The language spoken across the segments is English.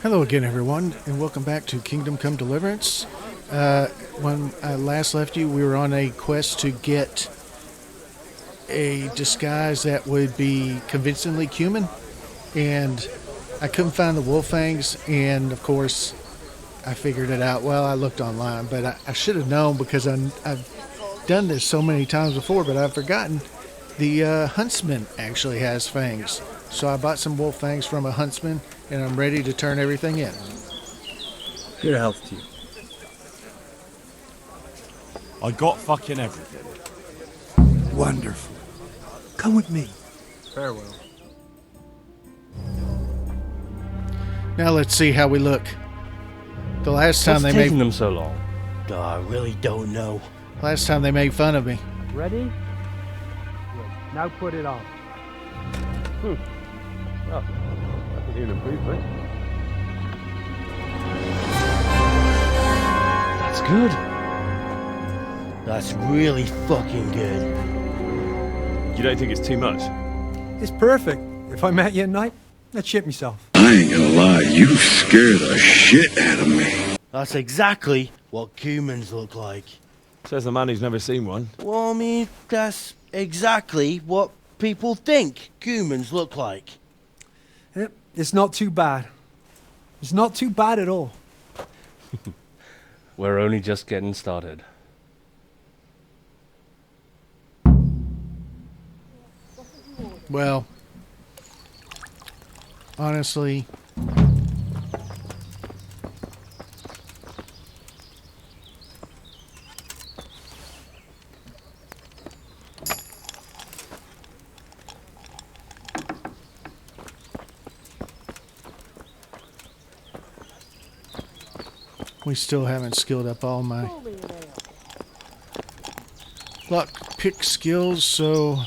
Hello again, everyone, and welcome back to Kingdom Come Deliverance. When I last left you, we were on a quest to get a disguise that would be convincingly human, and I couldn't find the wolf fangs, and of course, I figured it out. Well, I looked online, but I should have known because I've done this so many times before, but I've forgotten. The huntsman actually has fangs. So I bought some wolf fangs from a huntsman, and I'm ready to turn everything in. Good health to you. I got fucking everything. Wonderful. Come with me. Farewell. Now let's see how we look. The last time What's they taking made them so long? I really don't know. last time they made fun of me. Ready? Good. Now put it on. Oh, that could be an improvement. That's good. That's really fucking good. You don't think it's too much? It's perfect. If I met you at night, I'd shit myself. I ain't gonna lie, you scare the shit out of me. That's exactly what humans look like. Says the man who's never seen one. Well, I mean, that's exactly what people think humans look like. It's not too bad. It's not too bad at all. We're only just getting started. Well, honestly, we still haven't skilled up all my lock pick skills, so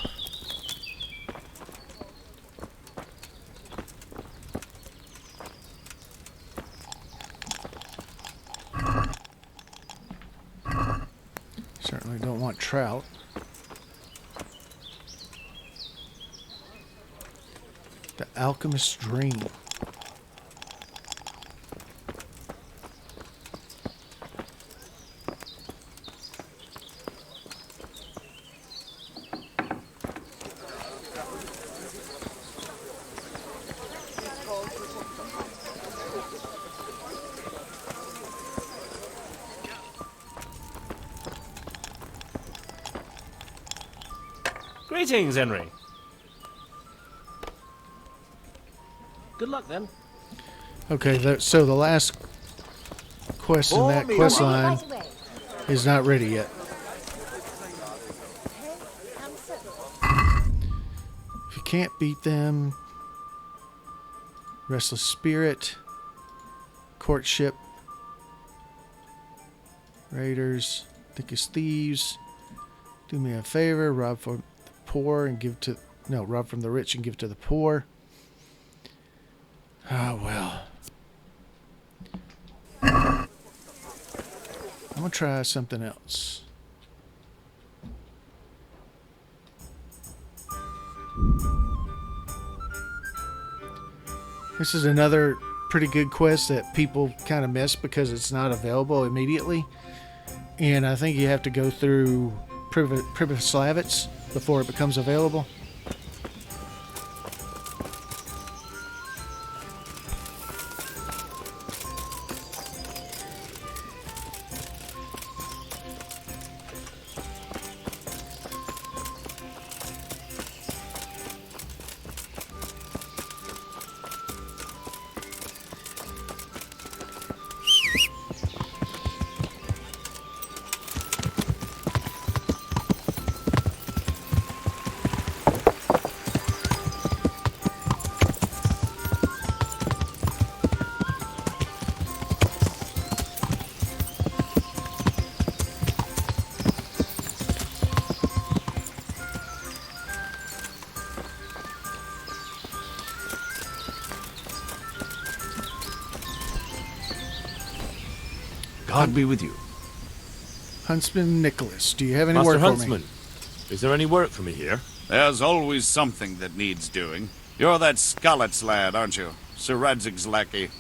certainly don't want trout. The Alchemist's Dream. Greetings, Henry. Good luck, then. Okay, so the last quest in that quest line is not ready yet. If you can't beat them, Restless Spirit, Courtship, Raiders, Thick as Thieves, Do Me a Favor, Rob from the Poor and give to... No, rob from the rich and give to the poor. Oh, well. I'm going to try something else. This is another pretty good quest that people kind of miss because it's not available immediately. And I think you have to go through Pribyslavitz before it becomes available. God be with you. Huntsman Nicholas, do you have any Master work Huntsman, for me? is there any work for me here? There's always something that needs doing. You're that Skalitz lad, aren't you? Sir Radzig's lackey.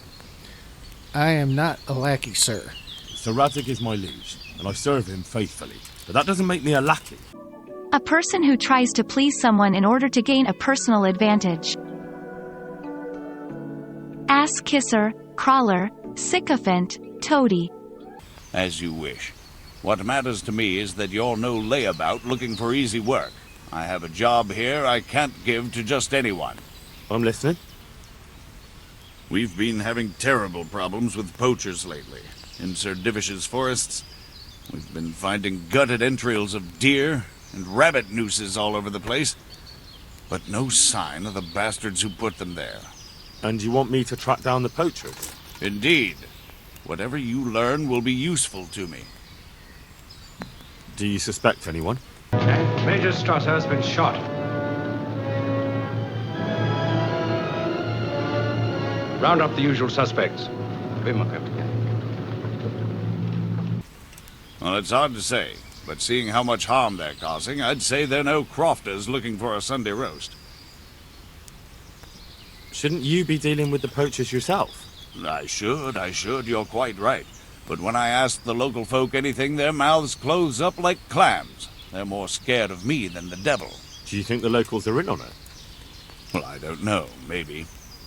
I am not a lackey, sir. Sir Radzig is my liege, and I serve him faithfully. But that doesn't make me a lackey. A person who tries to please someone in order to gain a personal advantage. Ass kisser, crawler, sycophant, toady. As you wish. What matters to me is that you're no layabout looking for easy work. I have a job here I can't give to just anyone. I'm listening. We've been having terrible problems with poachers lately. In Sir Divish's forests, we've been finding gutted entrails of deer and rabbit nooses all over the place, but no sign of the bastards who put them there. And you want me to track down the poachers? Indeed. Whatever you learn will be useful to me. Do you suspect anyone? Major Strasser has been shot. Round up the usual suspects. Well, it's hard to say, but seeing how much harm they're causing, I'd say they're no crofters looking for a Sunday roast. Shouldn't you be dealing with the poachers yourself? I should, you're quite right. But when I ask the local folk anything, their mouths close up like clams. They're more scared of me than the devil. Do you think the locals are in on it? Well, I don't know, maybe.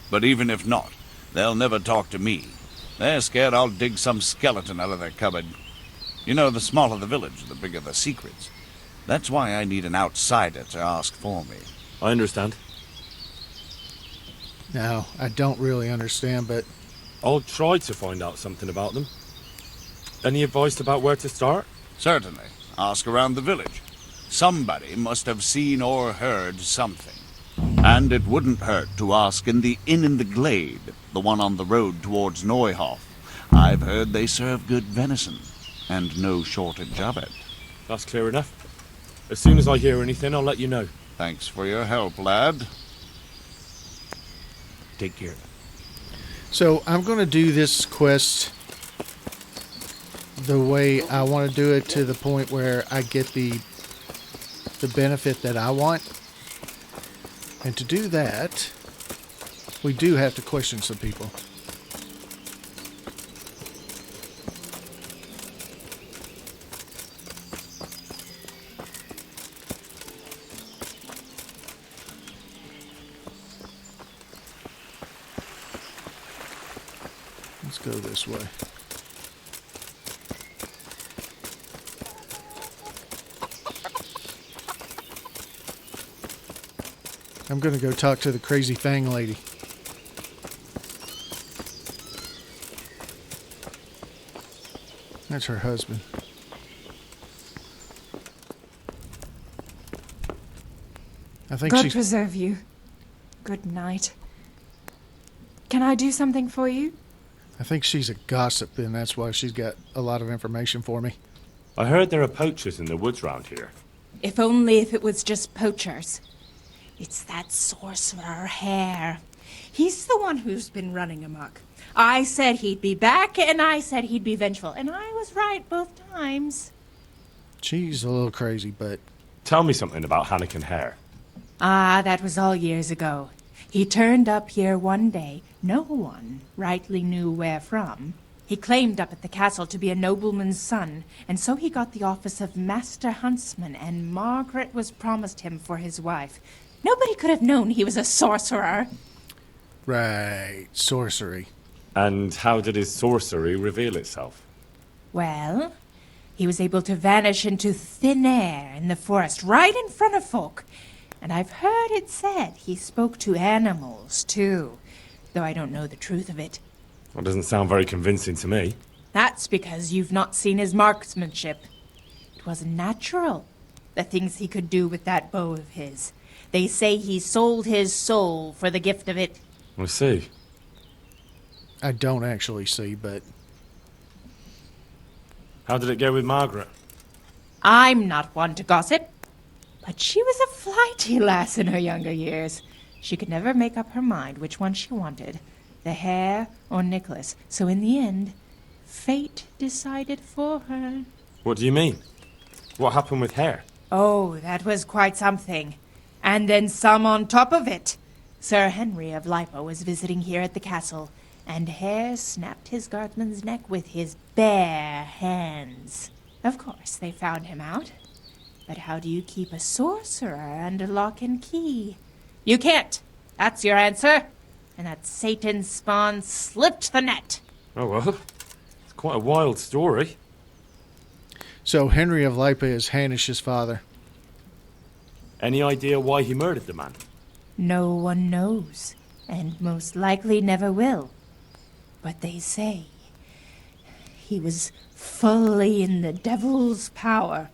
But even if not, they'll never talk to me. They're scared I'll dig some skeleton out of their cupboard. You know, the smaller the village, the bigger the secrets. That's why I need an outsider to ask for me. I understand. No, I don't really understand, but I'll try to find out something about them. Any advice about where to start? Certainly. Ask around the village. Somebody must have seen or heard something. And it wouldn't hurt to ask in the inn in the glade, the one on the road towards Neuhof. I've heard they serve good venison, and no shortage of it. That's clear enough. As soon as I hear anything, I'll let you know. Thanks for your help, lad. Take care. so I'm going to do this quest the way I want to do it, to the point where I get the benefit that I want. And to do that, we do have to question some people. Let's go this way. I'm going to go talk to the crazy Fang lady. That's her husband. I think God she's... preserve you. Good night. Can I do something for you? I think she's a gossip, and that's why she's got a lot of information for me. I heard there are poachers in the woods round here. If only if it was just poachers. It's that sorcerer Hare. He's the one who's been running amok. I said he'd be back, and I said he'd be vengeful, and I was right both times. She's a little crazy, but... Tell me something about Hanekin Hare. Ah, that was all years ago. He turned up here one day. No one rightly knew where from. He claimed up at the castle to be a nobleman's son, and so he got the office of Master Huntsman, and Margaret was promised him for his wife. Nobody could have known he was a sorcerer. Right, sorcery. And how did his sorcery reveal itself? Well, he was able to vanish into thin air in the forest right in front of folk. And I've heard it said he spoke to animals, too, though I don't know the truth of it. That doesn't sound very convincing to me. That's because you've not seen his marksmanship. It wasn't natural, the things he could do with that bow of his. They say he sold his soul for the gift of it. I see. I don't actually see, but... How did it go with Margaret? I'm not one to gossip, but she was a flighty lass in her younger years. She could never make up her mind which one she wanted, the Hare or Nicholas. So in the end, fate decided for her. What do you mean? What happened with Hare? Oh, that was quite something. And then some on top of it. Sir Henry of Lipo was visiting here at the castle, and Hare snapped his guardsman's neck with his bare hands. Of course, they found him out. But how do you keep a sorcerer under lock and key? You can't. That's your answer. And that Satan spawn slipped the net. Oh well, it's quite a wild story. So Henry of Lipa is Hanish's father. Any idea why he murdered the man? No one knows, and most likely never will. But they say he was fully in the devil's power.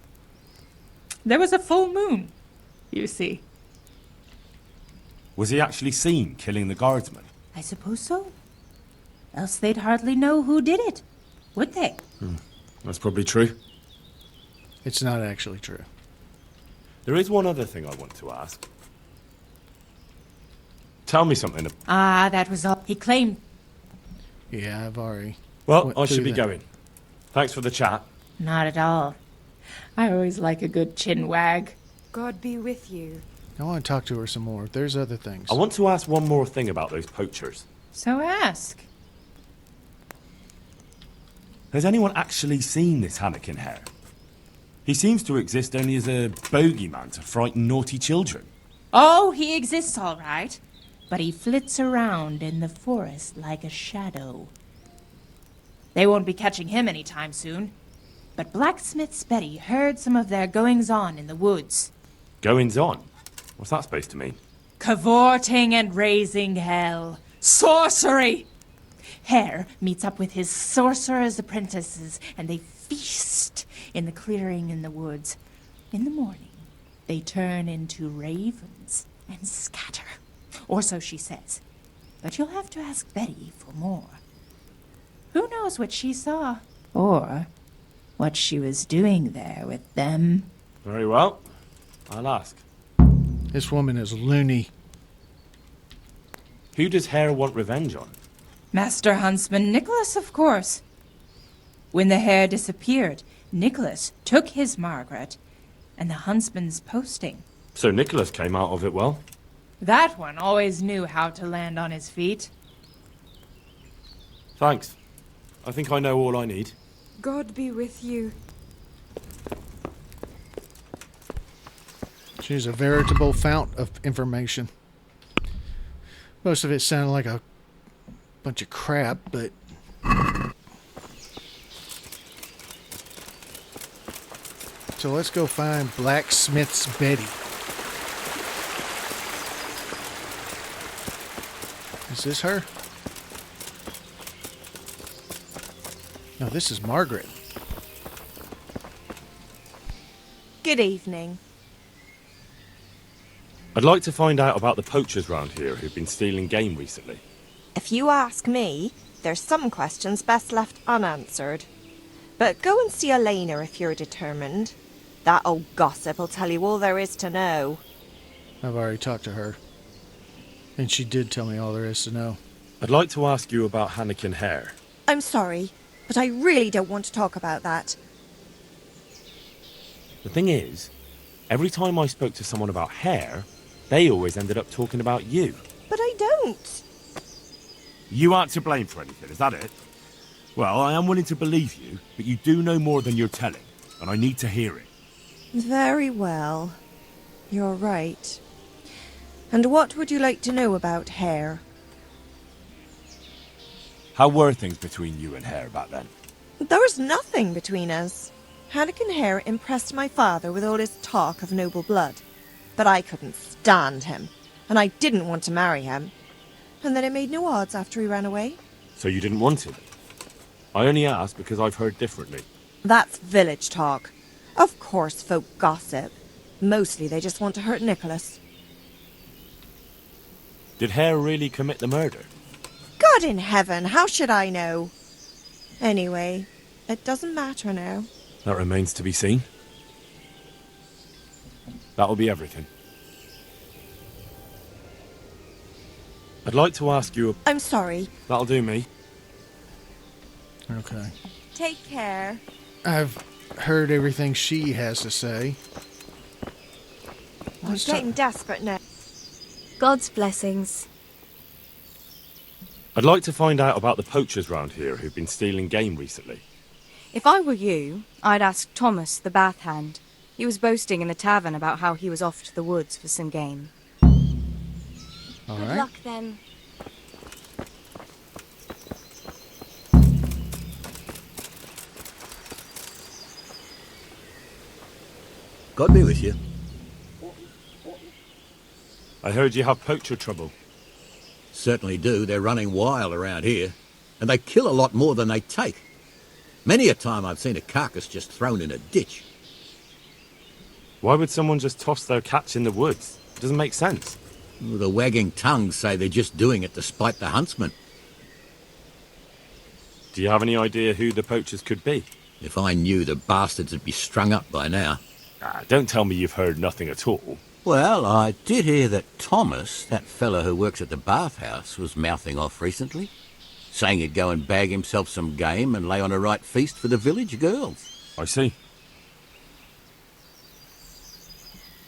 There was a full moon, you see. Was he actually seen killing the guardsman? I suppose so. Else they'd hardly know who did it, would they? That's probably true. It's not actually true. There is one other thing I want to ask. Tell me something. Ah, that was all. He claimed. Yeah, I've already. Well, went I through should be that. going. Thanks for the chat. Not at all. I always like a good chin wag. God be with you. I want to talk to her some more. There's other things. I want to ask one more thing about those poachers. So ask. Has anyone actually seen this Hanekin Hare? He seems to exist only as a bogeyman to frighten naughty children. Oh, he exists all right. But he flits around in the forest like a shadow. They won't be catching him anytime soon. But Blacksmith's Betty heard some of their goings-on in the woods. Goings-on? What's that supposed to mean? Cavorting and raising hell. Sorcery! Hare meets up with his sorcerer's apprentices, and they feast in the clearing in the woods. In the morning, they turn into ravens and scatter. Or so she says. But you'll have to ask Betty for more. Who knows what she saw? Or what she was doing there with them? Very well. I'll ask. This woman is loony. Who does Hare want revenge on? Master Huntsman Nicholas, of course. When the hare disappeared, Nicholas took his Margaret and the huntsman's posting. So Nicholas came out of it well? That one always knew how to land on his feet. Thanks. I think I know all I need. God be with you. She's a veritable fount of information. Most of it sounded like a bunch of crap, but... So let's go find Blacksmith's Betty. Is this her? No, this is Margaret. Good evening. I'd like to find out about the poachers round here who've been stealing game recently. If you ask me, there's some questions best left unanswered. But go and see Elena if you're determined. That old gossip will tell you all there is to know. I've already talked to her. And she did tell me all there is to know. I'd like to ask you about Hanekin Hare. I'm sorry, but I really don't want to talk about that. The thing is, every time I spoke to someone about Hare, they always ended up talking about you. But I don't. You aren't to blame for anything, is that it? Well, I am willing to believe you, but you do know more than you're telling, and I need to hear it. Very well. You're right. And what would you like to know about Hare? How were things between you and Hare back then? There was nothing between us. Hanekin Hare impressed my father with all his talk of noble blood. But I couldn't stand him, and I didn't want to marry him. And then it made no odds after he ran away. So you didn't want him? I only asked because I've heard differently. That's village talk. Of course folk gossip. Mostly they just want to hurt Nicholas. Did Hare really commit the murder? God in heaven, how should I know? Anyway, it doesn't matter now. That remains to be seen. That'll be everything. I'd like to ask you... I'm sorry. That'll do me. Okay. Take care. I've heard everything she has to say. I'm getting desperate now. God's blessings. I'd like to find out about the poachers round here who've been stealing game recently. If I were you, I'd ask Thomas, the bath hand. He was boasting in the tavern about how he was off to the woods for some game. All Good right. luck, then. God be with you. I heard you have poacher trouble. Certainly do. They're running wild around here. And they kill a lot more than they take. Many a time I've seen a carcass just thrown in a ditch. Why would someone just toss their catch in the woods? It doesn't make sense. Well, the wagging tongues say they're just doing it to spite the huntsman. Do you have any idea who the poachers could be? If I knew, the bastards would be strung up by now. Don't tell me you've heard nothing at all. Well, I did hear that Thomas, that fellow who works at the bathhouse, was mouthing off recently, saying he'd go and bag himself some game and lay on a right feast for the village girls. I see.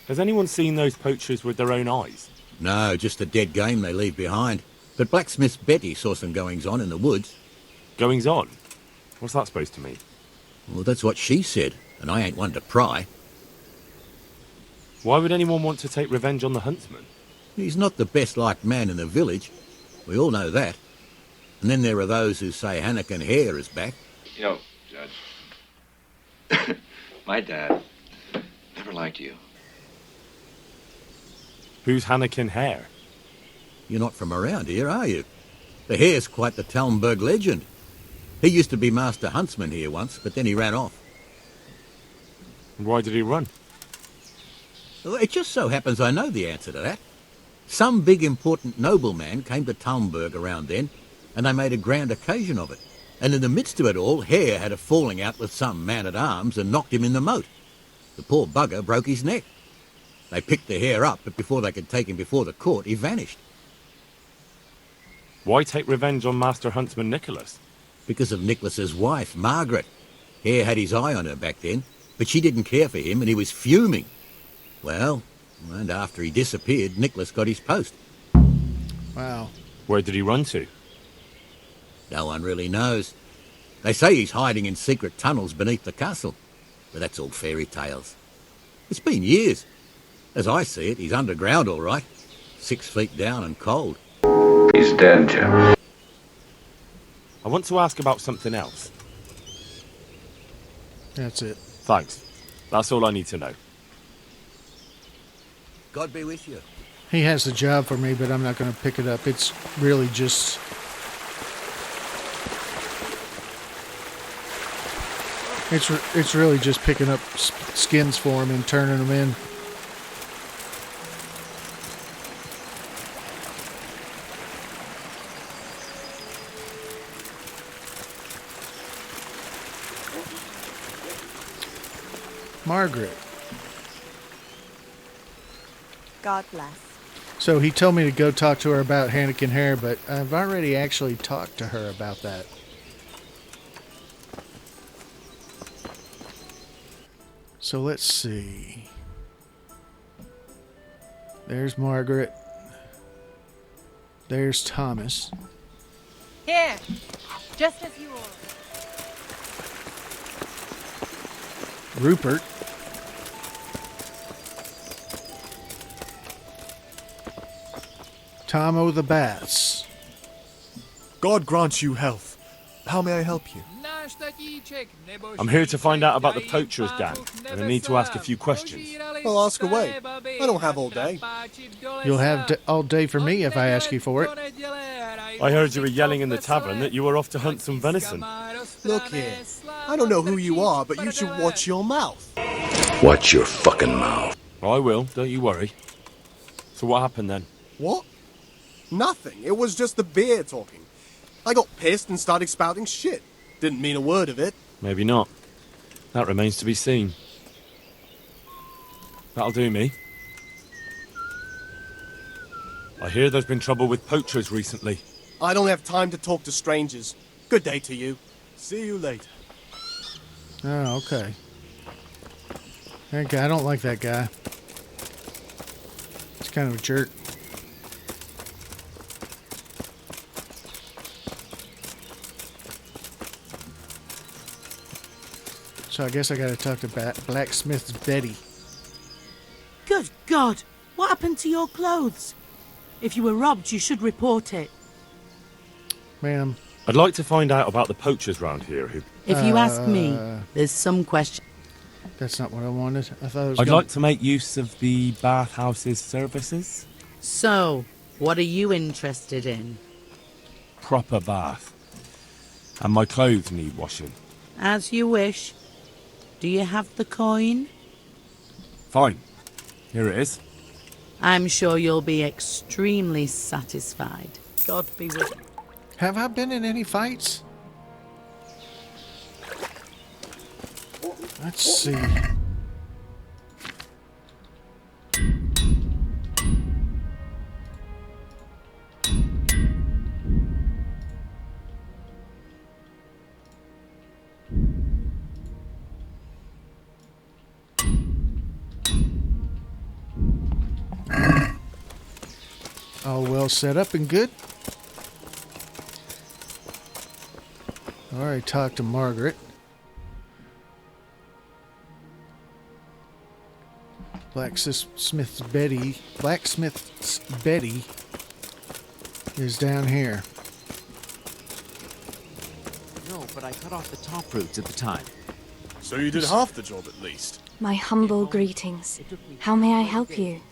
Has anyone seen those poachers with their own eyes? No, just the dead game they leave behind. But blacksmith Betty saw some goings-on in the woods. Goings-on? What's that supposed to mean? Well, that's what she said, and I ain't one to pry. Why would anyone want to take revenge on the huntsman? He's not the best-liked man in the village. We all know that. And then there are those who say Hanekin Hare is back. You know, Judge, my dad never liked you. Who's Hanekin Hare? You're not from around here, are you? The Hare's quite the Talmberg legend. He used to be master huntsman here once, but then he ran off. Why did he run? Well, it just so happens I know the answer to that. Some big important nobleman came to Talmberg around then, and they made a grand occasion of it. And in the midst of it all, Hare had a falling out with some man-at-arms and knocked him in the moat. The poor bugger broke his neck. They picked the Hare up, but before they could take him before the court, he vanished. Why take revenge on Master Huntsman Nicholas? Because of Nicholas's wife, Margaret. Hare had his eye on her back then, but she didn't care for him and he was fuming. Well, and after he disappeared, Nicholas got his post. Wow. Where did he run to? No one really knows. They say he's hiding in secret tunnels beneath the castle, but that's all fairy tales. It's been years. As I see it, he's underground all right. 6 feet down and cold. He's dead, Jim. I want to ask about something else. That's it. Thanks. That's all I need to know. God be with you. He has the job for me, but I'm not going to pick it up. It's really just... It's really just picking up skins for him and turning them in. Margaret. God bless. So he told me to go talk to her about Hanekin Hare, but I've already actually talked to her about that. So let's see. There's Margaret. There's Thomas. Here, just as you ordered. Rupert. Tomo the Bass. God grant you health. How may I help you? I'm here to find out about the poachers gang, and I need to ask a few questions. Well, ask away. I don't have all day. You'll have all day for me if I ask you for it. I heard you were yelling in the tavern that you were off to hunt some venison. Look here. I don't know who you are, but you should watch your mouth. Watch your fucking mouth. I will, don't you worry. So what happened then? What? Nothing. It was just the beer talking. I got pissed and started spouting shit. Didn't mean a word of it. Maybe not. That remains to be seen. That'll do me. I hear there's been trouble with poachers recently. I don't have time to talk to strangers. Good day to you. See you later. Oh, okay. That guy, I don't like that guy. He's kind of a jerk. So I guess I gotta talk to Blacksmith's Betty. Good God! What happened to your clothes? If you were robbed, you should report it. Ma'am. I'd like to find out about the poachers round here who... If you ask me, there's some question. That's not what I wanted. I thought it was I'd like to make use of the bathhouse's services. So, what are you interested in? Proper bath. And my clothes need washing. As you wish. Do you have the coin? Fine. Here it is. I'm sure you'll be extremely satisfied. God be with you. Have I been in any fights? Let's see. All well set up and good. I already talked to Margaret. Blacksmith's Betty is down here. No, but I cut off the top roots at the time. So you did half the job at least. My humble greetings. How may I help you?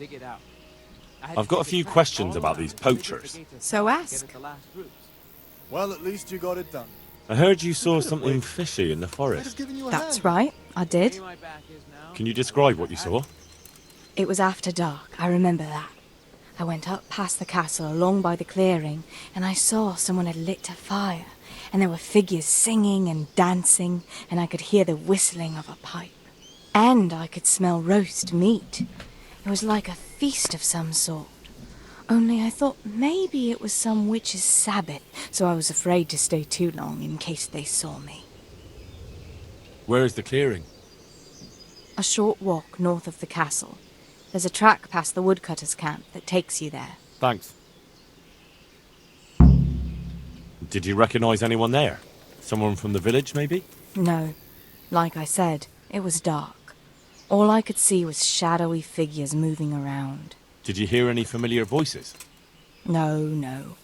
I've got a few questions about these poachers. So ask. Well, at least you got it done. I heard you saw something fishy in the forest. That's right, I did. Can you describe what you saw? It was after dark, I remember that. I went up past the castle along by the clearing, and I saw someone had lit a fire, and there were figures singing and dancing, and I could hear the whistling of a pipe. And I could smell roast meat. It was like a feast of some sort. Only I thought maybe it was some witch's sabbath, so I was afraid to stay too long in case they saw me. Where is the clearing? A short walk north of the castle. There's a track past the woodcutter's camp that takes you there. Thanks. Did you recognize anyone there? Someone from the village, maybe? No. Like I said, it was dark. All I could see was shadowy figures moving around. Did you hear any familiar voices? No.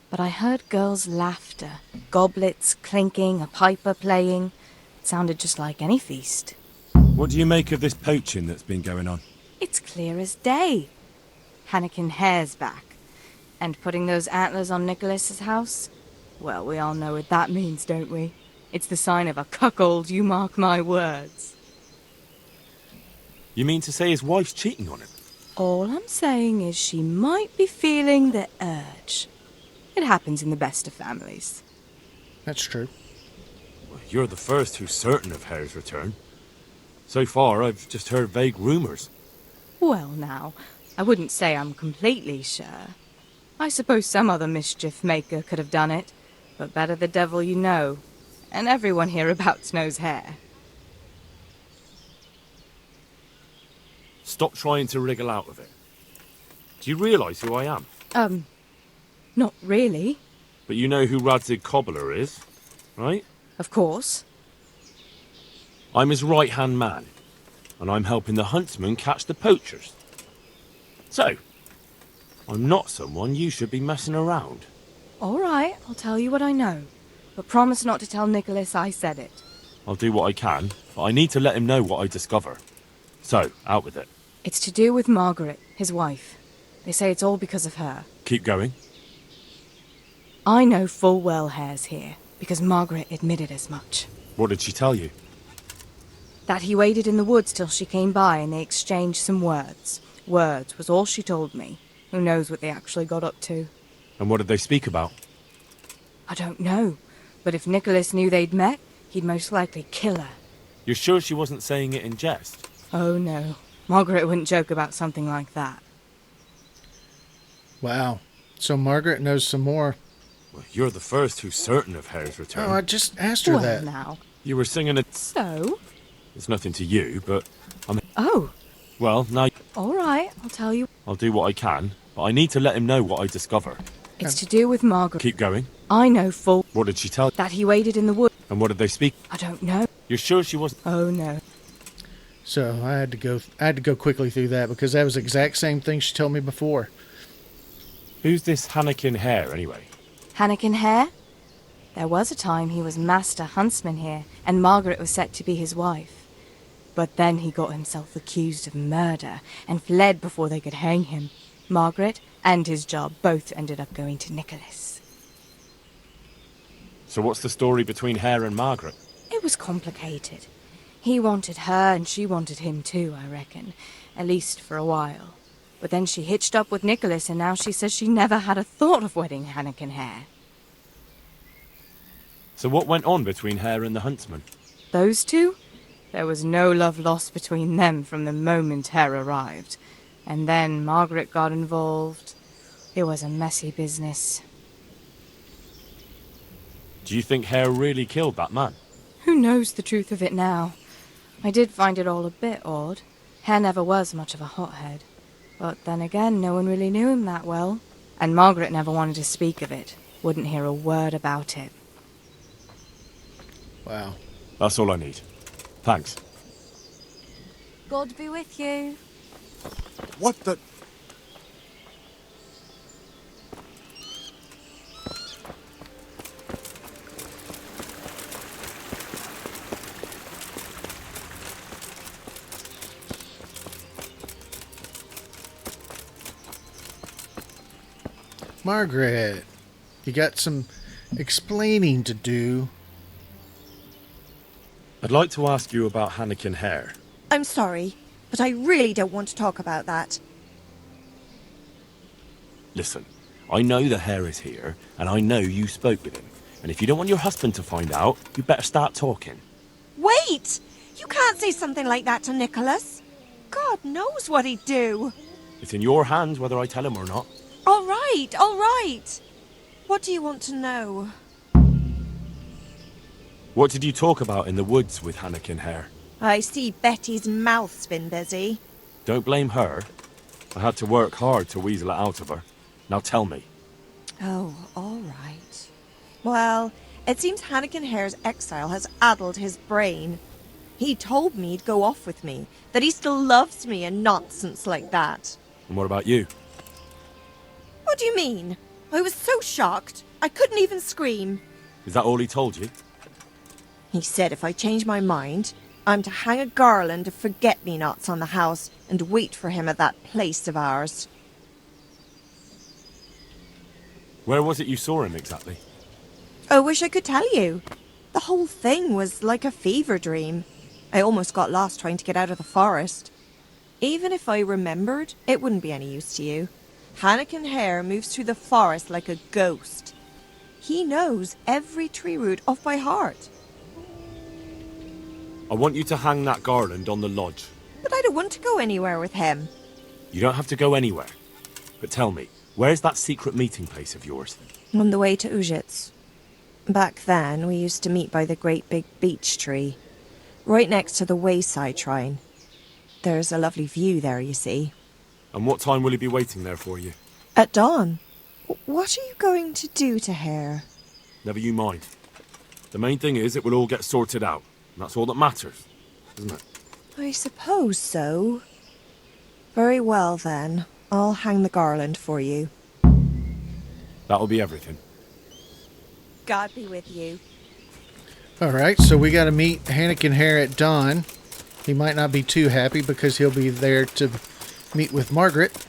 But I heard girls' laughter, goblets clinking, a piper playing. It sounded just like any feast. What do you make of this poaching that's been going on? It's clear as day. Hanekin Hare's back. And putting those antlers on Nicholas's house? Well, we all know what that means, don't we? It's the sign of a cuckold, you mark my words. You mean to say his wife's cheating on him? All I'm saying is she might be feeling the urge. It happens in the best of families. That's true. Well, you're the first who's certain of Hare's return. So far, I've just heard vague rumours. Well, now, I wouldn't say I'm completely sure. I suppose some other mischief maker could have done it, but better the devil you know. And everyone hereabouts knows Hare. Stop trying to wriggle out of it. Do you realise who I am? Not really. But you know who Radzig Cobbler is, right? Of course. I'm his right-hand man, and I'm helping the huntsman catch the poachers. So, I'm not someone you should be messing around. All right, I'll tell you what I know. But promise not to tell Nicholas I said it. I'll do what I can, but I need to let him know what I discover. So, out with it. It's to do with Margaret, his wife. They say it's all because of her. Keep going. I know full well Hare's here, because Margaret admitted as much. What did she tell you? That he waited in the woods till she came by and they exchanged some words. Words was all she told me. Who knows what they actually got up to. And what did they speak about? I don't know. But if Nicholas knew they'd met, he'd most likely kill her. You're sure she wasn't saying it in jest? Oh, no. Margaret wouldn't joke about something like that. Wow. So Margaret knows some more. Well, you're the first who's certain of Hare's return. Oh, I just asked her that. Now. You were singing it. So? It's nothing to you, but I'm... Oh. Well, now... All right, I'll tell you. I'll do what I can, but I need to let him know what I discover. It's to do with Margaret. Keep going. I know full... What did she tell you? That he waited in the wood. And what did they speak? I don't know. You're sure she wasn't? Oh, no. So I had to go quickly through that because that was the exact same thing she told me before. Who's this Hanekin Hare, anyway? Hanekin Hare? There was a time he was master huntsman here, and Margaret was set to be his wife. But then he got himself accused of murder and fled before they could hang him. Margaret and his job both ended up going to Nicholas. So what's the story between Hare and Margaret? It was complicated. He wanted her and she wanted him too, I reckon. At least for a while. But then she hitched up with Nicholas and now she says she never had a thought of wedding Hanekin Hare. So what went on between Hare and the huntsman? Those two? There was no love lost between them from the moment Hare arrived. And then Margaret got involved. It was a messy business. Do you think Hare really killed that man? Who knows the truth of it now? I did find it all a bit odd. Hare never was much of a hothead. But then again, no one really knew him that well. And Margaret never wanted to speak of it. Wouldn't hear a word about it. Wow. That's all I need. Thanks. God be with you. What the... Margaret, you got some explaining to do. I'd like to ask you about Hanekin Hare. I'm sorry, but I really don't want to talk about that. Listen, I know the Hare is here, and I know you spoke with him. And if you don't want your husband to find out, you better start talking. Wait! You can't say something like that to Nicholas. God knows what he'd do. It's in your hands whether I tell him or not. All right, all right. What do you want to know? What did you talk about in the woods with Hanekin Hare? I see Betty's mouth's been busy. Don't blame her. I had to work hard to weasel it out of her. Now tell me. Oh, all right. Well, it seems Hanekin Hare's exile has addled his brain. He told me he'd go off with me, that he still loves me and nonsense like that. And what about you? What do you mean? I was so shocked, I couldn't even scream. Is that all he told you? He said if I change my mind, I'm to hang a garland of forget-me-nots on the house and wait for him at that place of ours. Where was it you saw him exactly? I wish I could tell you. The whole thing was like a fever dream. I almost got lost trying to get out of the forest. Even if I remembered, it wouldn't be any use to you. Hanekin Hare moves through the forest like a ghost. He knows every tree root off by heart. I want you to hang that garland on the lodge. But I don't want to go anywhere with him. You don't have to go anywhere. But tell me, where's that secret meeting place of yours? On the way to Ujits. Back then, we used to meet by the great big beech tree, right next to the wayside shrine. There's a lovely view there, you see. And what time will he be waiting there for you? At dawn. What are you going to do to Hare? Never you mind. The main thing is it will all get sorted out. And that's all that matters, isn't it? I suppose so. Very well, then. I'll hang the garland for you. That'll be everything. God be with you. All right, so we got to meet Hanekin Hare at dawn. He might not be too happy because he'll be there to meet with Margaret.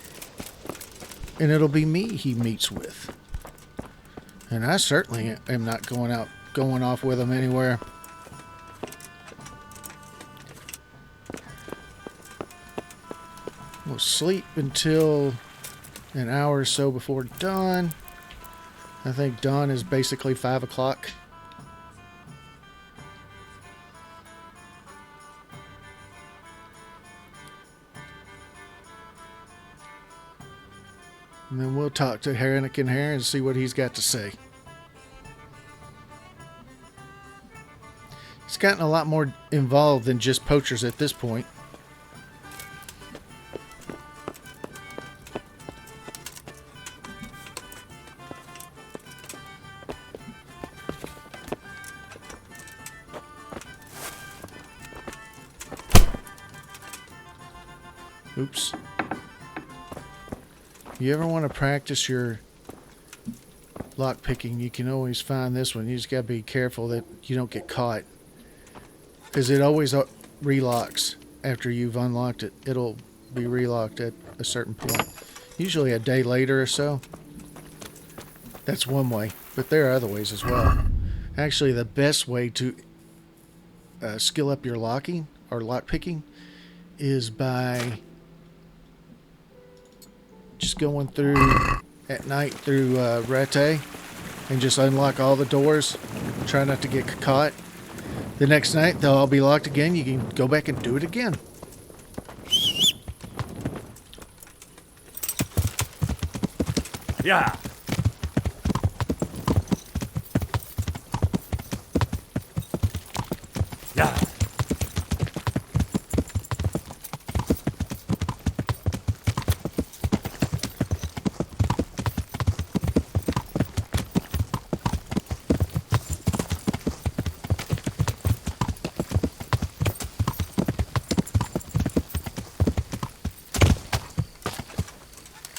And it'll be me he meets with. And I certainly am not going off with him anywhere. We'll sleep until an hour or so before dawn. I think dawn is basically 5 o'clock. And then we'll talk to Hanekin Hare and see what he's got to say. He's gotten a lot more involved than just poachers at this point. Oops. You ever want to practice your lock picking, you can always find this one. You just got to be careful that you don't get caught, because it always relocks after you've unlocked it. It'll be relocked at a certain point, usually a day later or so. That's one way, but there are other ways as well. Actually, the best way to skill up your locking or lock picking is by just going through at night through Rete and just unlock all the doors. Try not to get caught. The next night they'll all be locked again. You can go back and do it again. Yeah. Yeah.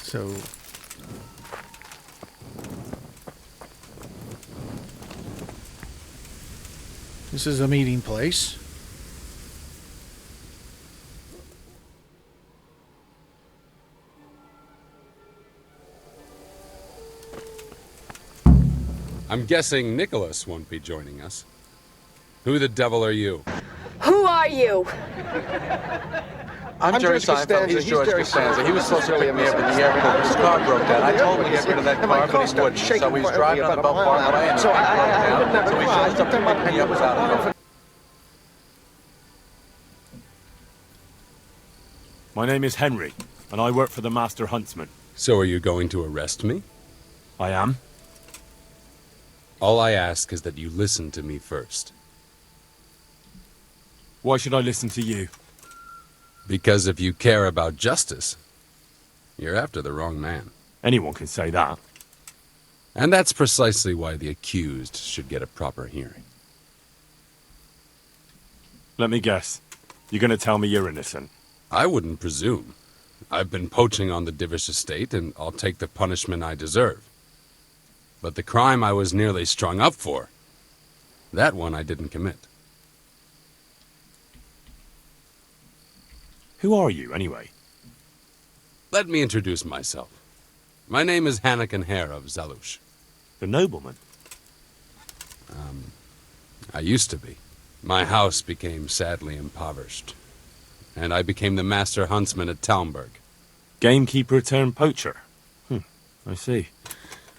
So this is a meeting place. I'm guessing Nicholas won't be joining us. Who the devil are you? Who are you? I'm Jerry Seinfeld. He's George Costanza. He was supposed to pick me up at the airport. His car broke down. I told him to get rid of that car, but he wouldn't. So he was driving on the boat far away, and so he shows up to pick me up without a car. My name is Henry, and I work for the Master Huntsman. So are you going to arrest me? I am. All I ask is that you listen to me first. Why should I listen to you? Because if you care about justice, you're after the wrong man. Anyone can say that. And that's precisely why the accused should get a proper hearing. Let me guess. You're going to tell me you're innocent? I wouldn't presume. I've been poaching on the Divish estate, and I'll take the punishment I deserve. But the crime I was nearly strung up for, that one I didn't commit. Who are you, anyway? Let me introduce myself. My name is Hanekin Hare of Zalush. The nobleman? I used to be. My house became sadly impoverished, and I became the master huntsman at Talmberg. Gamekeeper turned poacher? I see.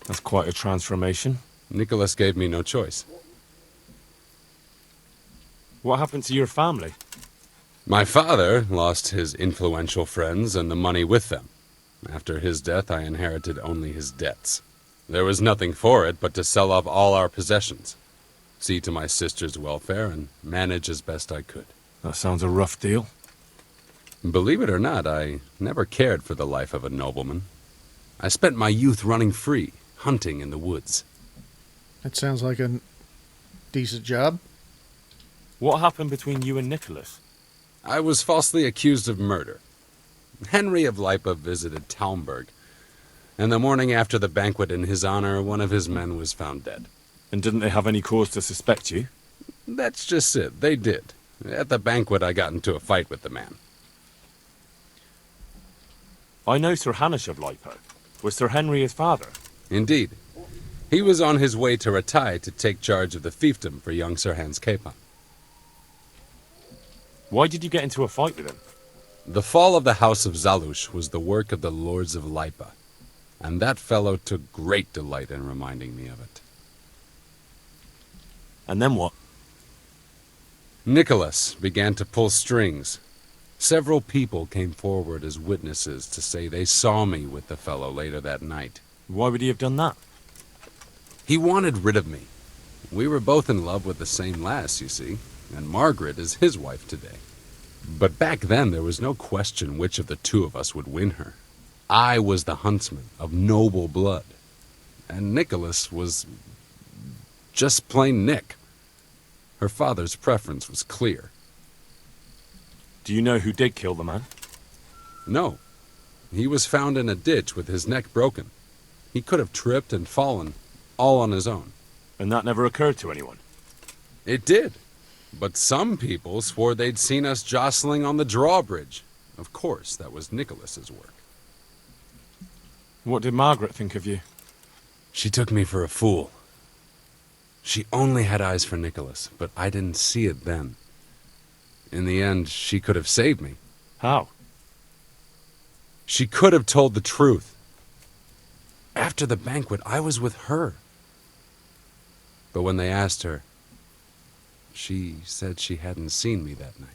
That's quite a transformation. Nicholas gave me no choice. What happened to your family? My father lost his influential friends and the money with them. After his death, I inherited only his debts. There was nothing for it but to sell off all our possessions, see to my sister's welfare, and manage as best I could. That sounds a rough deal. Believe it or not, I never cared for the life of a nobleman. I spent my youth running free, hunting in the woods. That sounds like a decent job. What happened between you and Nicholas? I was falsely accused of murder. Henry of Lipa visited Talmberg, and the morning after the banquet in his honor, one of his men was found dead. And didn't they have any cause to suspect you? That's just it. They did. At the banquet, I got into a fight with the man. I know Sir Hanish of Lipo. Was Sir Henry his father? Indeed. He was on his way to Ratai to take charge of the fiefdom for young Sir Hans Capon. Why did you get into a fight with him? The fall of the House of Zalush was the work of the Lords of Lipa, and that fellow took great delight in reminding me of it. And then what? Nicholas began to pull strings. Several people came forward as witnesses to say they saw me with the fellow later that night. Why would he have done that? He wanted rid of me. We were both in love with the same lass, you see, and Margaret is his wife today. But back then there was no question which of the two of us would win her. I was the huntsman of noble blood, and Nicholas was just plain Nick. Her father's preference was clear. Do you know who did kill the man? No. He was found in a ditch with his neck broken. He could have tripped and fallen, all on his own. And that never occurred to anyone? It did. But some people swore they'd seen us jostling on the drawbridge. Of course, that was Nicholas's work. What did Margaret think of you? She took me for a fool. She only had eyes for Nicholas, but I didn't see it then. In the end, she could have saved me. How? She could have told the truth. After the banquet, I was with her. But when they asked her, she said she hadn't seen me that night.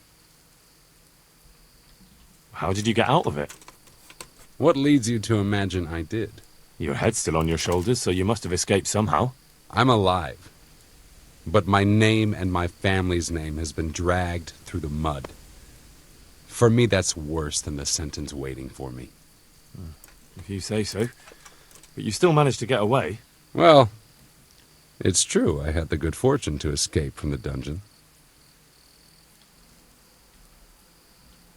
How did you get out of it? What leads you to imagine I did? Your head's still on your shoulders, so you must have escaped somehow. I'm alive. But my name and my family's name has been dragged through the mud. For me, that's worse than the sentence waiting for me. If you say so. But you still managed to get away. Well, it's true. I had the good fortune to escape from the dungeon.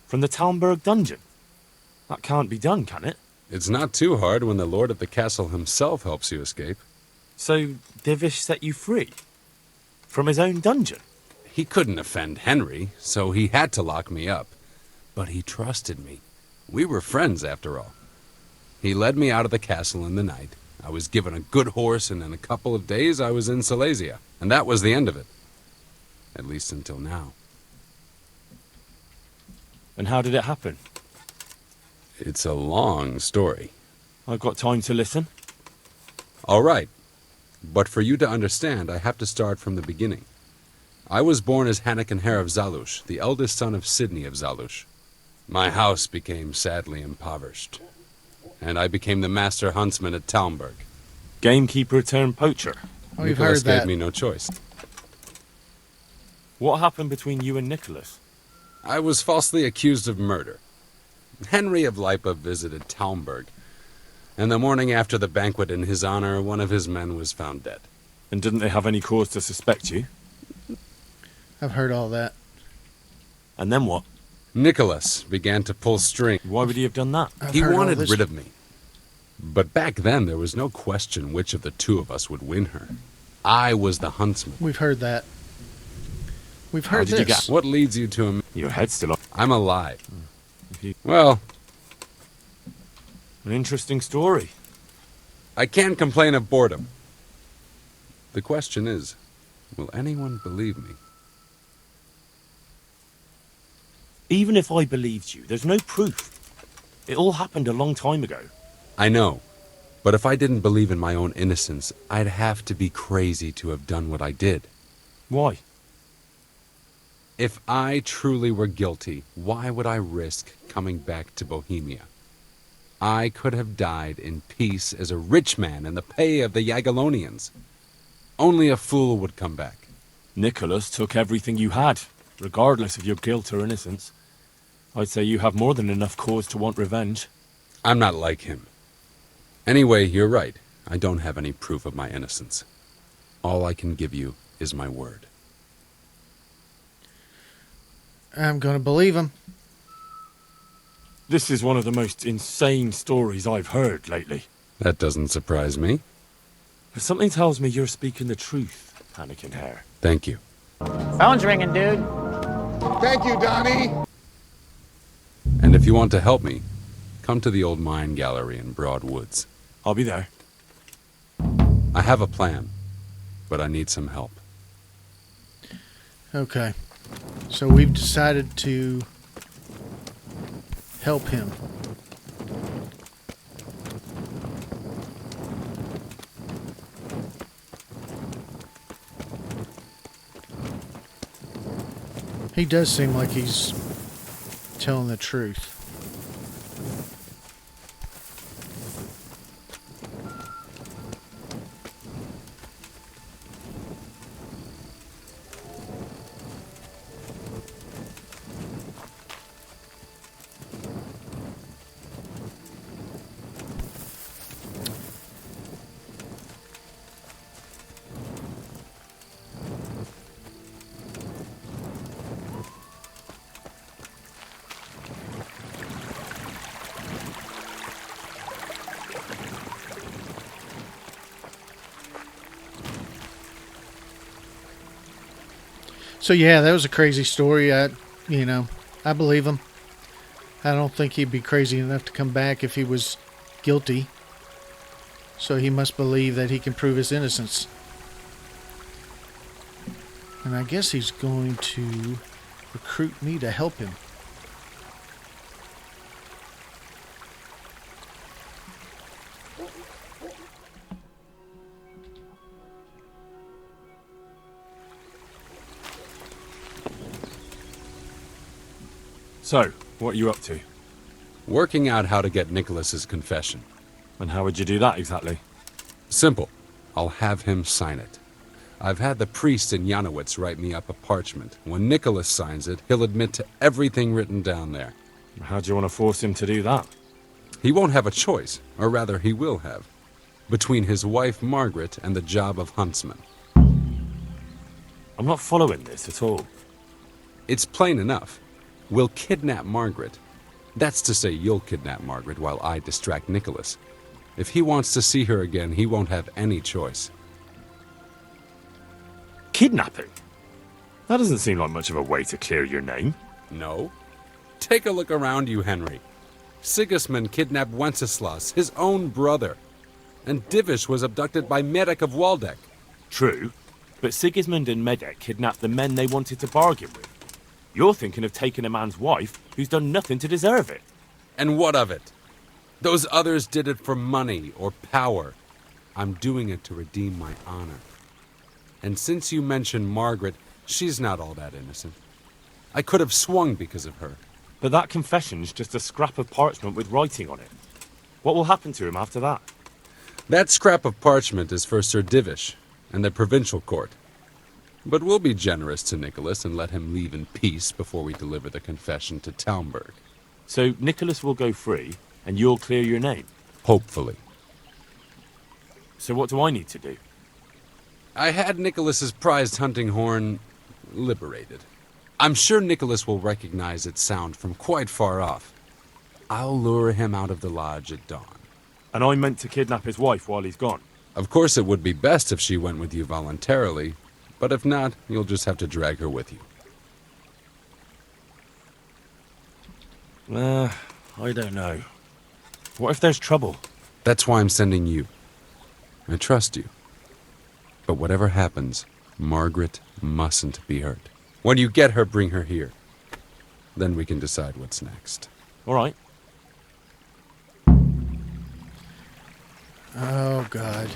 From the Talmberg dungeon? That can't be done, can it? It's not too hard when the lord of the castle himself helps you escape. So, Divish set you free? From his own dungeon? He couldn't offend Henry, so he had to lock me up. But he trusted me. We were friends, after all. He led me out of the castle in the night. I was given a good horse, and in a couple of days I was in Silesia. And that was the end of it. At least until now. And how did it happen? It's a long story. I've got time to listen. All right. But for you to understand, I have to start from the beginning. I was born as Hanekin Hare of Zalush, the eldest son of Sidney of Zalush. My house became sadly impoverished, and I became the master huntsman at Talmberg. Gamekeeper turned poacher. Oh, you've Nicholas heard that. gave me no choice. What happened between you and Nicholas? I was falsely accused of murder. Henry of Lipa visited Talmberg, and the morning after the banquet in his honor, one of his men was found dead. And didn't they have any cause to suspect you? I've heard all that. And then what? Nicholas began to pull string. Why would he have done that? He wanted rid of me. But back then, there was no question which of the two of us would win her. I was the huntsman. We've heard that. We've heard How did this. What leads you to him? Your head's still on. I'm alive. Well, an interesting story. I can't complain of boredom. The question is, will anyone believe me? Even if I believed you, there's no proof. It all happened a long time ago. I know. But if I didn't believe in my own innocence, I'd have to be crazy to have done what I did. Why? If I truly were guilty, why would I risk coming back to Bohemia? I could have died in peace as a rich man in the pay of the Jagiellonians. Only a fool would come back. Nicholas took everything you had, regardless of your guilt or innocence. I'd say you have more than enough cause to want revenge. I'm not like him. Anyway, you're right. I don't have any proof of my innocence. All I can give you is my word. I'm going to believe him. This is one of the most insane stories I've heard lately. That doesn't surprise me. But something tells me you're speaking the truth, Hanekin Hare. Thank you. Phone's ringing, dude. Thank you, Donnie. And if you want to help me, come to the old mine gallery in Broad Woods. I'll be there. I have a plan, but I need some help. Okay. So we've decided to help him. He does seem like he's telling the truth. So yeah, that was a crazy story. I believe him. I don't think he'd be crazy enough to come back if he was guilty. So he must believe that he can prove his innocence. And I guess he's going to recruit me to help him. So, what are you up to? Working out how to get Nicholas's confession. And how would you do that exactly? Simple. I'll have him sign it. I've had the priest in Janowitz write me up a parchment. When Nicholas signs it, he'll admit to everything written down there. How do you want to force him to do that? He won't have a choice, or rather he will have, between his wife Margaret and the job of huntsman. I'm not following this at all. It's plain enough. We'll kidnap Margaret. That's to say you'll kidnap Margaret while I distract Nicholas. If he wants to see her again, he won't have any choice. Kidnapping? That doesn't seem like much of a way to clear your name. No. Take a look around you, Henry. Sigismund kidnapped Wenceslas, his own brother. And Divish was abducted by Medek of Waldeck. True, but Sigismund and Medek kidnapped the men they wanted to bargain with. You're thinking of taking a man's wife who's done nothing to deserve it. And what of it? Those others did it for money or power. I'm doing it to redeem my honor. And since you mentioned Margaret, she's not all that innocent. I could have swung because of her. But that confession's just a scrap of parchment with writing on it. What will happen to him after that? That scrap of parchment is for Sir Divish and the provincial court. But we'll be generous to Nicholas and let him leave in peace before we deliver the confession to Talmberg. So Nicholas will go free, and you'll clear your name? Hopefully. So what do I need to do? I had Nicholas's prized hunting horn liberated. I'm sure Nicholas will recognize its sound from quite far off. I'll lure him out of the lodge at dawn. And I'm meant to kidnap his wife while he's gone? Of course it would be best if she went with you voluntarily, but if not, you'll just have to drag her with you. I don't know. What if there's trouble? That's why I'm sending you. I trust you. But whatever happens, Margaret mustn't be hurt. When you get her, bring her here. Then we can decide what's next. All right. Oh, God.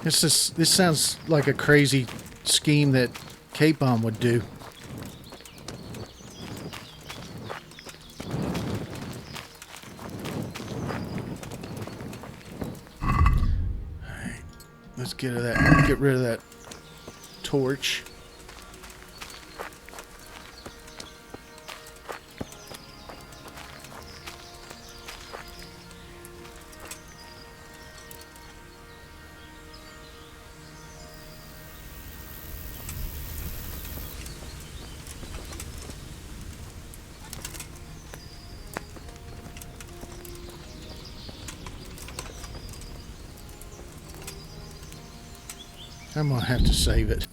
This sounds like a crazy scheme that Capon would do. Alright, let's get rid of that torch. I'm gonna have to save it.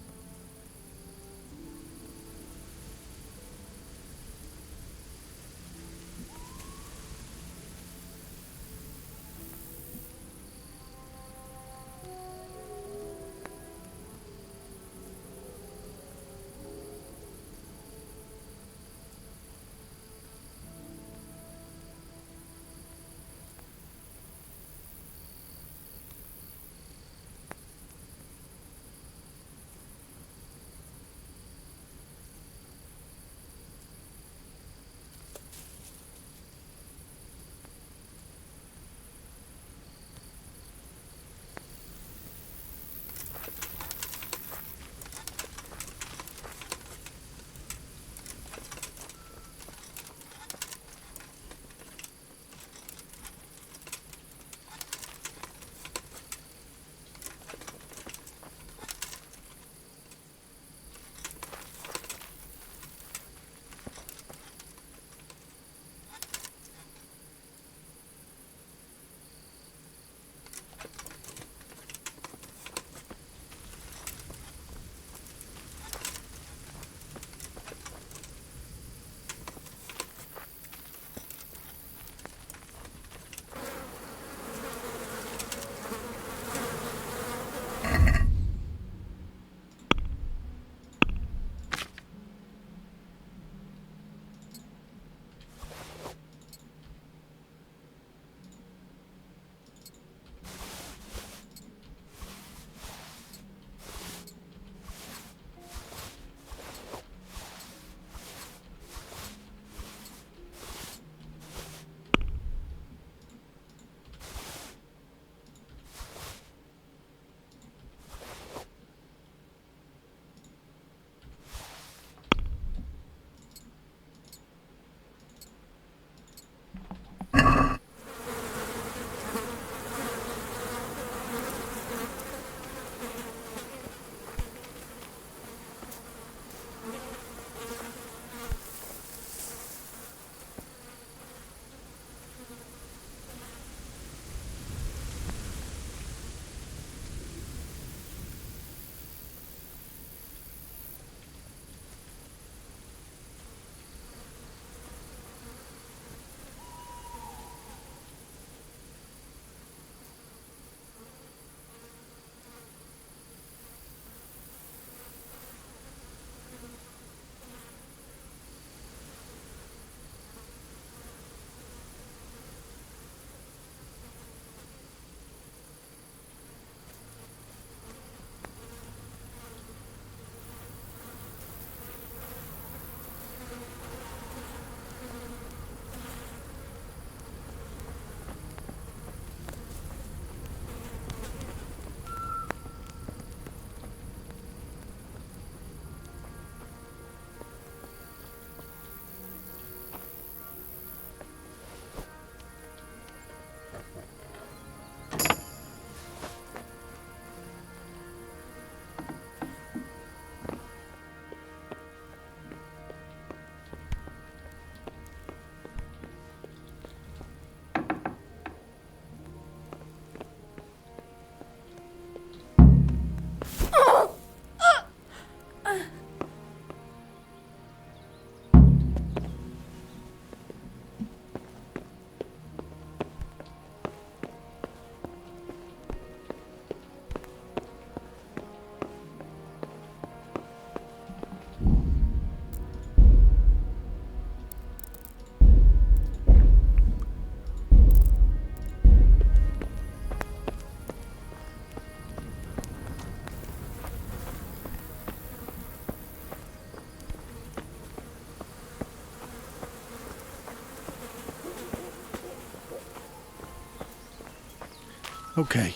Okay.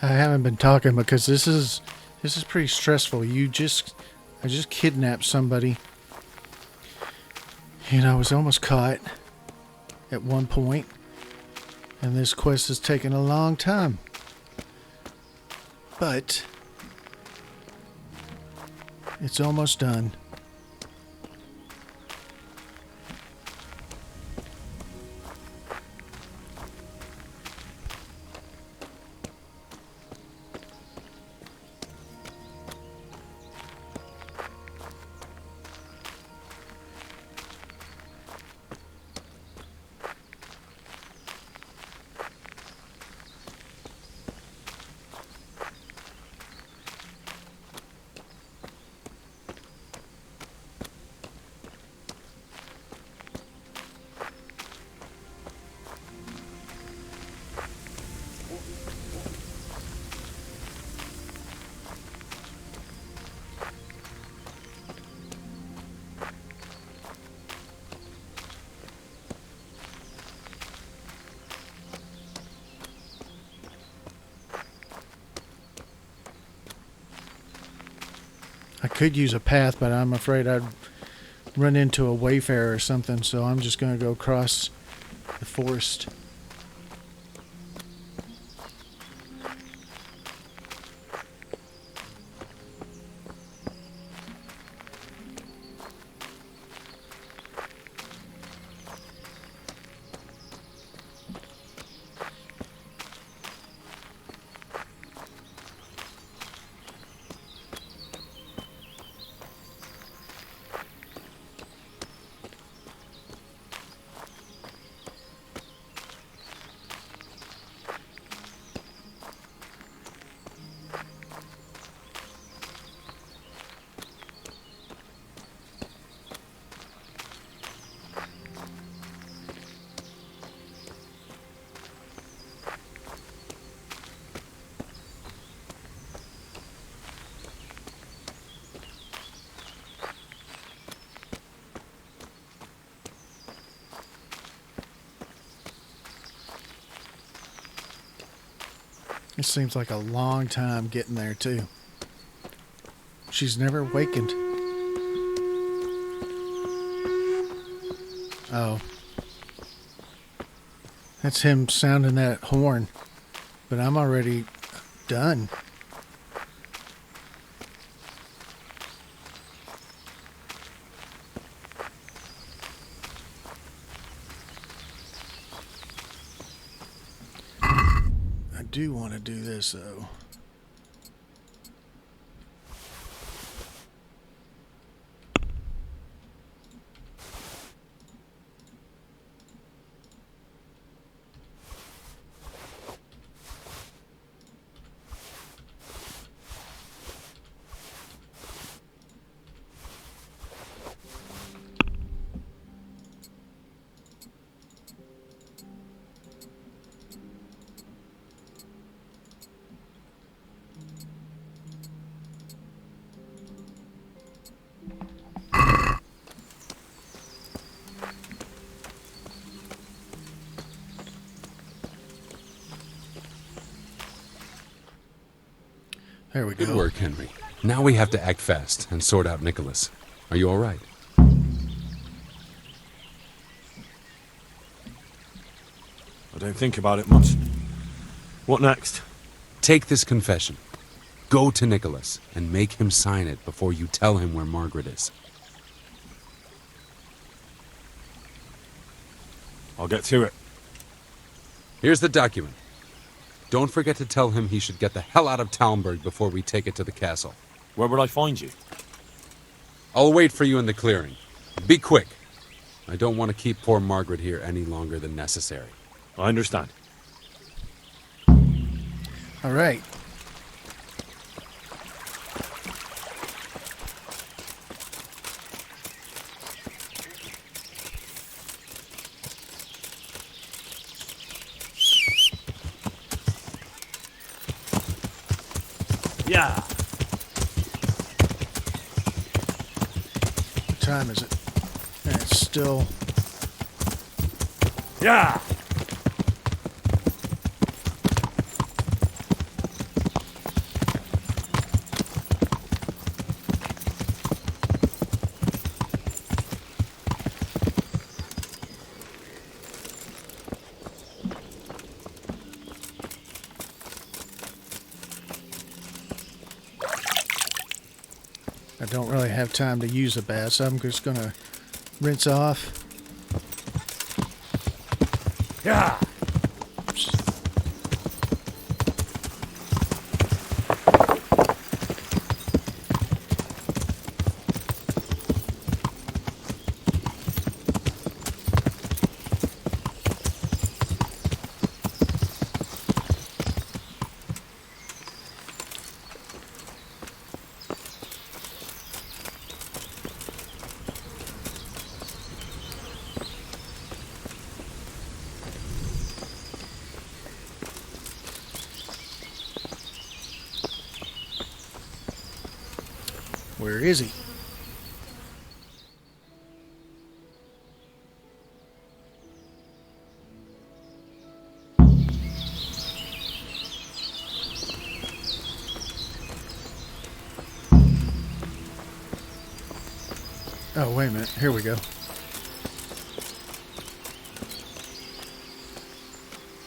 I haven't been talking because this is pretty stressful. I just kidnapped somebody. And I was almost caught at one point. And this quest has taken a long time. But it's almost done. I could use a path, but I'm afraid I'd run into a wayfarer or something, so I'm just going to go across the forest. It seems like a long time getting there, too. She's never wakened. Oh. That's him sounding that horn. But I'm already done. I do want to do this, though. There we go. Good work, Henry. Now we have to act fast and sort out Nicholas. Are you all right? I don't think about it much. What next? Take this confession. Go to Nicholas and make him sign it before you tell him where Margaret is. I'll get to it. Here's the document. Don't forget to tell him he should get the hell out of Talmberg before we take it to the castle. Where would I find you? I'll wait for you in the clearing. Be quick. I don't want to keep poor Margaret here any longer than necessary. I understand. All right. Yeah. What time is it? And it's still... Yeah. don't really have time to use a bath, so I'm just gonna rinse off. Yeah. Where is he? Oh, wait a minute. Here we go.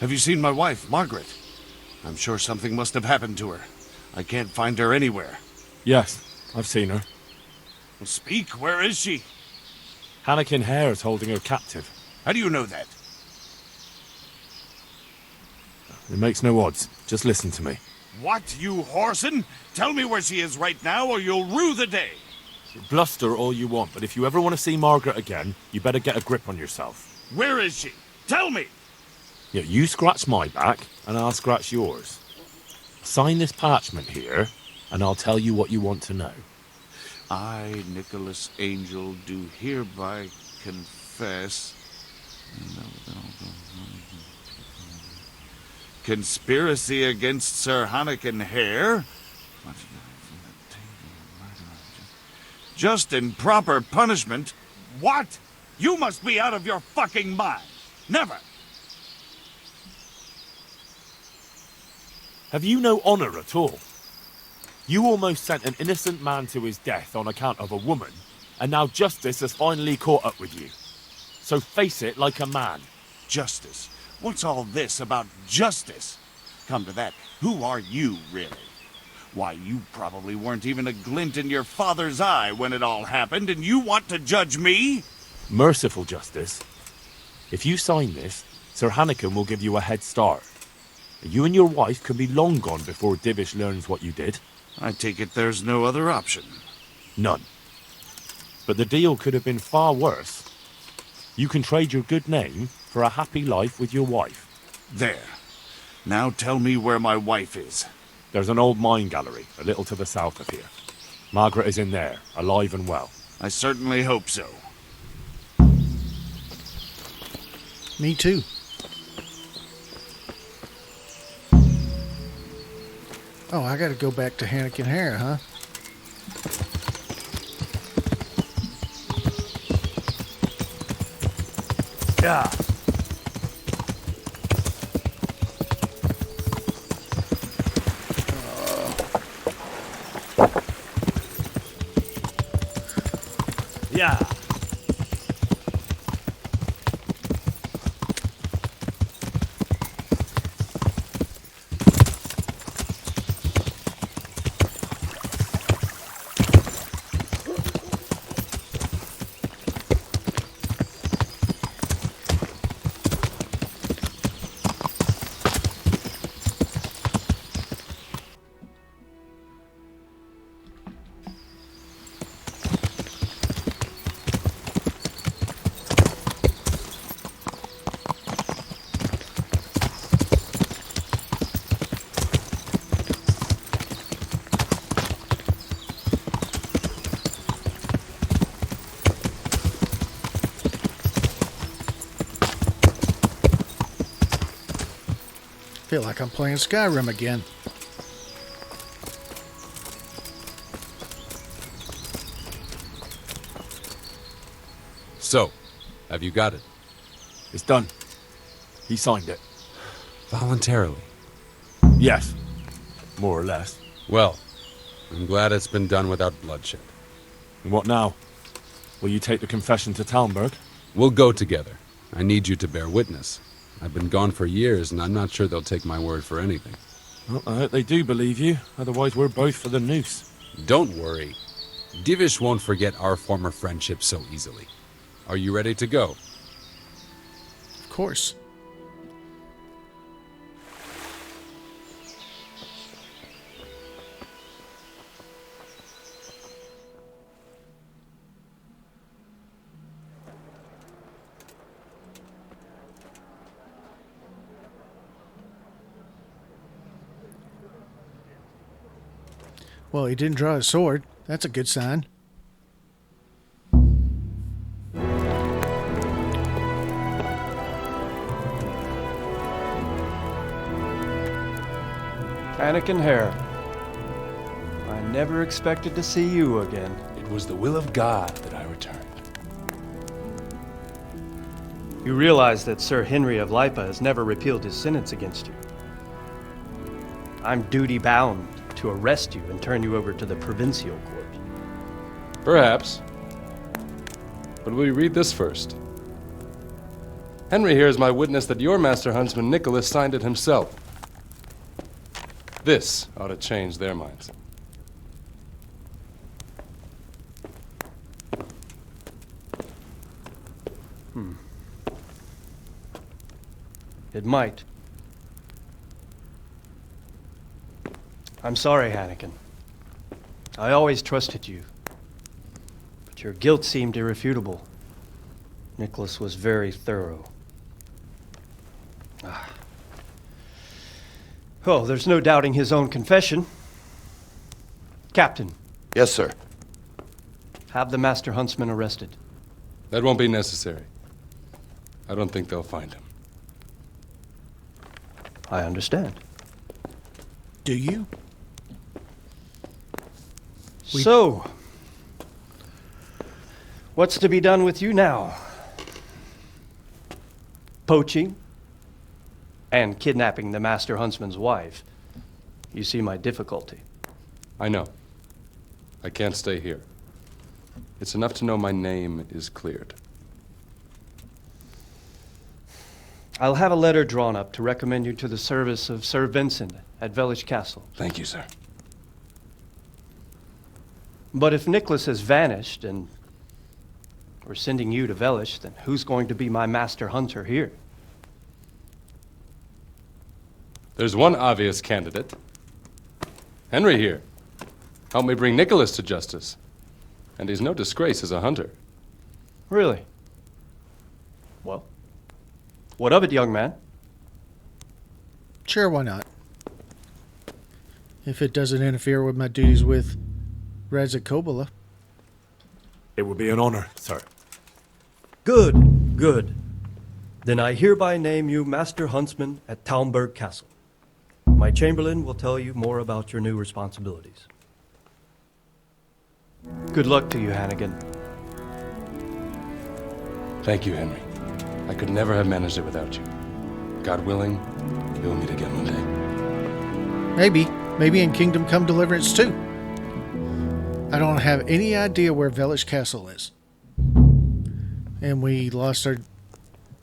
Have you seen my wife, Margaret? I'm sure something must have happened to her. I can't find her anywhere. Yes, I've seen her. Well, speak. Where is she? Hanekin Hare is holding her captive. How do you know that? It makes no odds. Just listen to me. What, you whoreson? Tell me where she is right now, or you'll rue the day. Bluster all you want, but if you ever want to see Margaret again, you better get a grip on yourself. Where is she? Tell me! Yeah, you scratch my back, and I'll scratch yours. Sign this parchment here, and I'll tell you what you want to know. I, Nicholas Angel, do hereby confess... conspiracy against Sir Hanekin Hare... just in proper punishment... What? You must be out of your fucking mind! Never! Have you no honor at all? You almost sent an innocent man to his death on account of a woman, and now justice has finally caught up with you. So face it like a man. Justice? What's all this about justice? Come to that, who are you, really? Why, you probably weren't even a glint in your father's eye when it all happened, and you want to judge me? Merciful justice. If you sign this, Sir Hanekin will give you a head start. You and your wife can be long gone before Divish learns what you did. I take it there's no other option. None. But the deal could have been far worse. You can trade your good name for a happy life with your wife. There. Now tell me where my wife is. There's an old mine gallery, a little to the south of here. Margaret is in there, alive and well. I certainly hope so. Me too. Oh, I gotta go back to Hanekin Hare, huh? Yeah. Yeah. Feel like I'm playing Skyrim again. So, have you got it? It's done. He signed it. Voluntarily? Yes. More or less. Well, I'm glad it's been done without bloodshed. And what now? Will you take the confession to Talmberg? We'll go together. I need you to bear witness. I've been gone for years, and I'm not sure they'll take my word for anything. Well, I hope they do believe you. Otherwise, we're both for the noose. Don't worry. Divish won't forget our former friendship so easily. Are you ready to go? Of course. Well, he didn't draw a sword. That's a good sign. Hanekin Hare. I never expected to see you again. It was the will of God that I returned. You realize that Sir Henry of Lipa has never repealed his sentence against you. I'm duty-bound to arrest you and turn you over to the provincial court. Perhaps. But will you read this first? Henry here is my witness that your master huntsman Nicholas signed it himself. This ought to change their minds. It might. I'm sorry, Hanekin. I always trusted you. But your guilt seemed irrefutable. Nicholas was very thorough. Oh, there's no doubting his own confession. Captain. Yes, sir. Have the Master Huntsman arrested. That won't be necessary. I don't think they'll find him. I understand. Do you? So, what's to be done with you now? Poaching and kidnapping the Master Huntsman's wife. You see my difficulty. I know. I can't stay here. It's enough to know my name is cleared. I'll have a letter drawn up to recommend you to the service of Sir Vincent at Vellish Castle. Thank you, sir. But if Nicholas has vanished and we're sending you to Vellish, then who's going to be my master hunter here? There's one obvious candidate. Henry here. Help me bring Nicholas to justice. And he's no disgrace as a hunter. Really? Well, what of it, young man? Sure, why not? If it doesn't interfere with my duties with Razikobola. It would be an honor, sir. Good, good. Then I hereby name you Master Huntsman at Talmberg Castle. My Chamberlain will tell you more about your new responsibilities. Good luck to you, Hanekin. Thank you, Henry. I could never have managed it without you. God willing, we'll meet again one day. Maybe in Kingdom Come Deliverance too. I don't have any idea where Vellish Castle is. And we lost our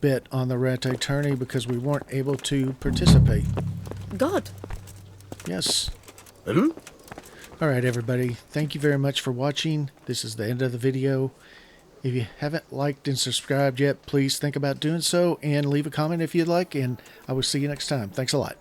bet on the rat attorney because we weren't able to participate. God. Yes. Alright, everybody. Thank you very much for watching. This is the end of the video. If you haven't liked and subscribed yet, please think about doing so and leave a comment if you'd like, and I will see you next time. Thanks a lot.